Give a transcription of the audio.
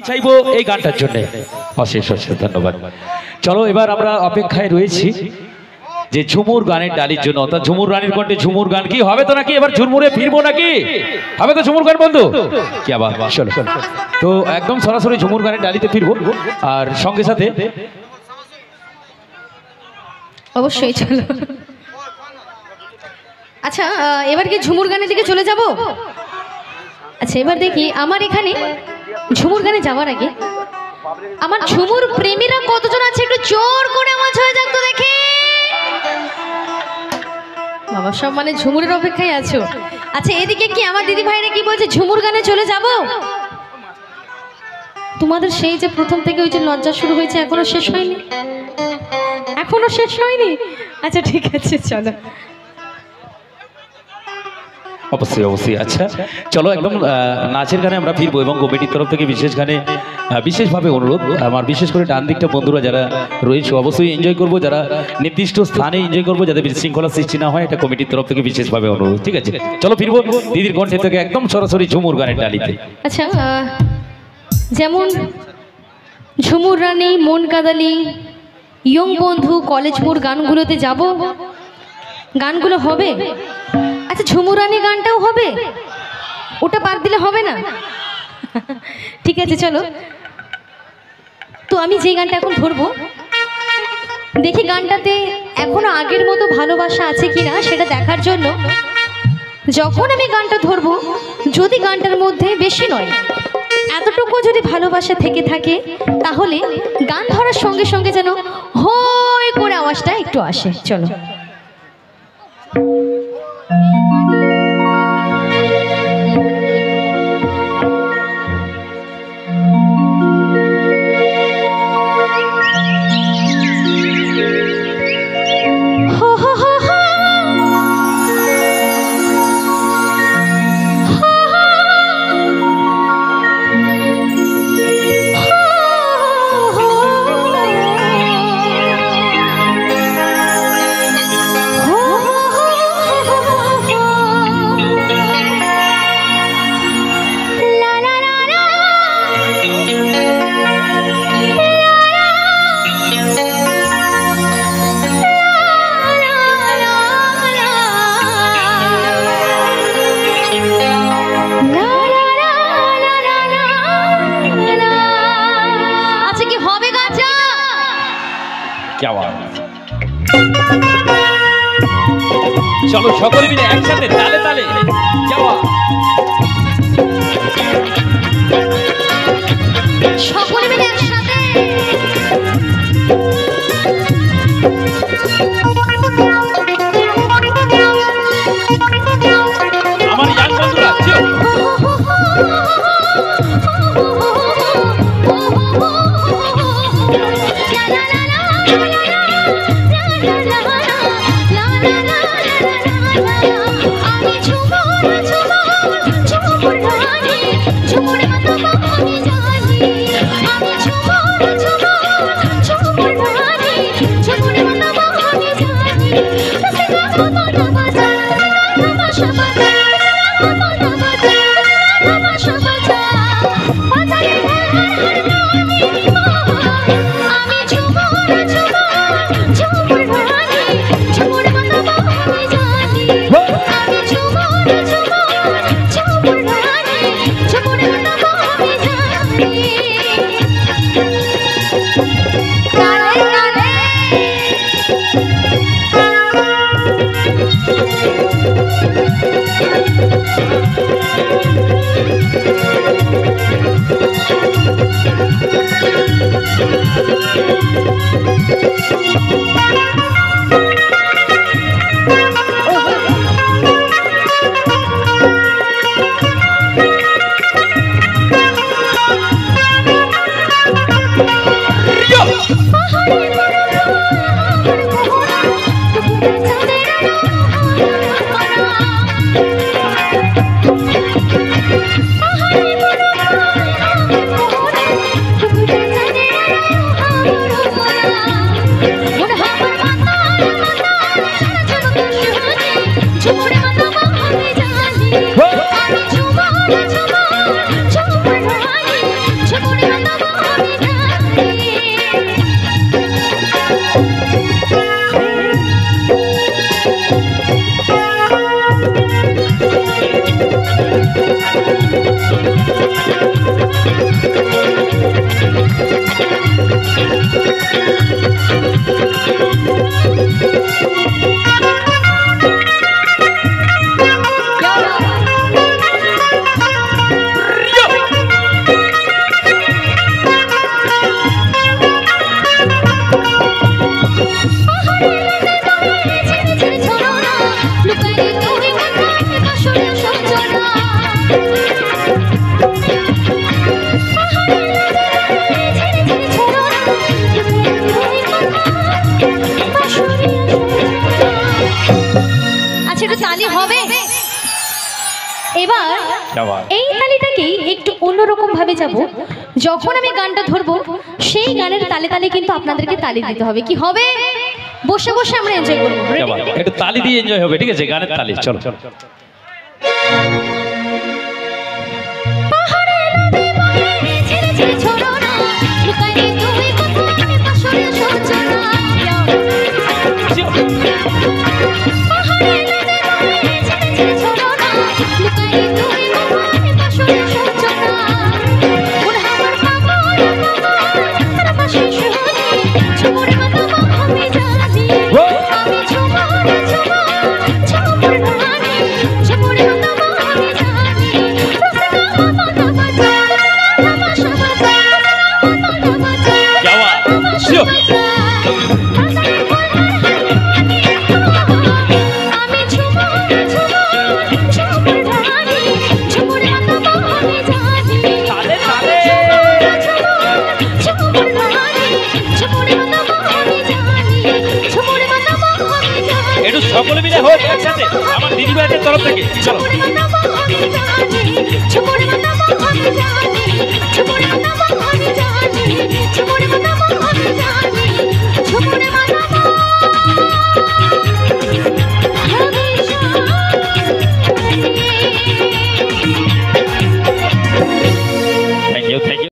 চাইবো এই গানটার জন্য অশেষ অশেষ ধন্যবাদ। চলো এবার আমরা অপেক্ষায় রয়েছি যে ঝুমুর গানের ডালির জন্য, অর্থাৎ ঝুমুর রানীর কণ্ঠে ঝুমুর গান কি হবে তো নাকি এবার ঝুরমুরে ফিরবো নাকি হবে তো ঝুমুর গান বন্ধু কি আবার চলো তো একদম সরাসরি ঝুমুর গানের ডালিতে ফিরবো আর সঙ্গে সাথে অবশ্যই চলো। আচ্ছা এবার কি ঝুমুর গানের দিকে চলে যাব? আচ্ছা এবার দেখি আমার এখানে ঝুমুর গানে যাওয়ার আগে আমার ঝুমুর প্রেমীরা কতজন আছে একটু জোর করে আওয়াজ হয়ে যাক তো দেখি। বাবা সব মানে ঝুমুরের অপেক্ষায় আছো। আচ্ছা এদিকে কি আমার দিদি ভাইরা কি বলছে ঝুমুর গানে চলে যাব? তোমাদের সেই যে প্রথম থেকে ওই যে লজ্জা শুরু হয়েছে এখনো শেষ হয়নি? এখনো শেষ হয়নি? আচ্ছা ঠিক আছে চলো। অবশ্যই অবশ্যই। আচ্ছা চলো একদম নাচের গানে আমরা ফিরবো এবং কমিটির তরফ থেকে বিশেষ গানে বিশেষভাবে অনুরোধ আমার বিশেষ করে ডান দিকটা বন্ধুরা যারা রয়েছে অবশ্যই এনজয় করবো, যারা নির্দিষ্ট স্থানে এনজয় করবো যাতে বিশৃঙ্খলা সৃষ্টি না হয় এটা কমিটির তরফ থেকে বিশেষভাবে অনুরোধ। ঠিক আছে চলো ফিরবো দিদির কণ্ঠে থেকে একদম সরাসরি ঝুমুর গানের ডালিতে। আচ্ছা যেমন ঝুমুর রানী, মন কাদালি, ইয়ং বন্ধু, কলেজ মোড় গানগুলোতে যাব, গানগুলো হবে। আচ্ছা ঝুমুর রানী গানটাও হবে, ওটা বাদ দিলে হবে না? ঠিক আছে চলো। তো আমি যে গানটা এখন ধরবো দেখি গানটাতে এখনো আগের মতো ভালোবাসা আছে কিনা সেটা দেখার জন্য যখন আমি গানটা ধরবো যদি গানটার মধ্যে বেশি নয় এতটুকু যদি ভালোবাসা থেকে থাকে তাহলে গান ধরার সঙ্গে সঙ্গে যেন হই করে আওয়াজটা একটু আসে। চলো চলো সকলে মিলে একসাথে তালে তালে যাওয়া। সকলে মিলে একসাথে আমার ইয়াং বন্ধুরা ঝুমুর রানী ঝুমুর মতো আমি জানি আমি এবার এই তালিটাকেই একটু অন্যরকম ভাবে যাব। যখন আমি গানটা ধরবো সেই গানের তালে তালে কিন্তু আপনাদেরকে তালি দিতে হবে। কি হবে? বসে বসে আমরা এনজয় করবো। একটু তালি দিয়ে এনজয় হবে, ঠিক আছে? গানের তালি, চলো। সকলে মিলে হোক একসাথে আমার দিদি ভাইদের তরফ থেকে, চলো।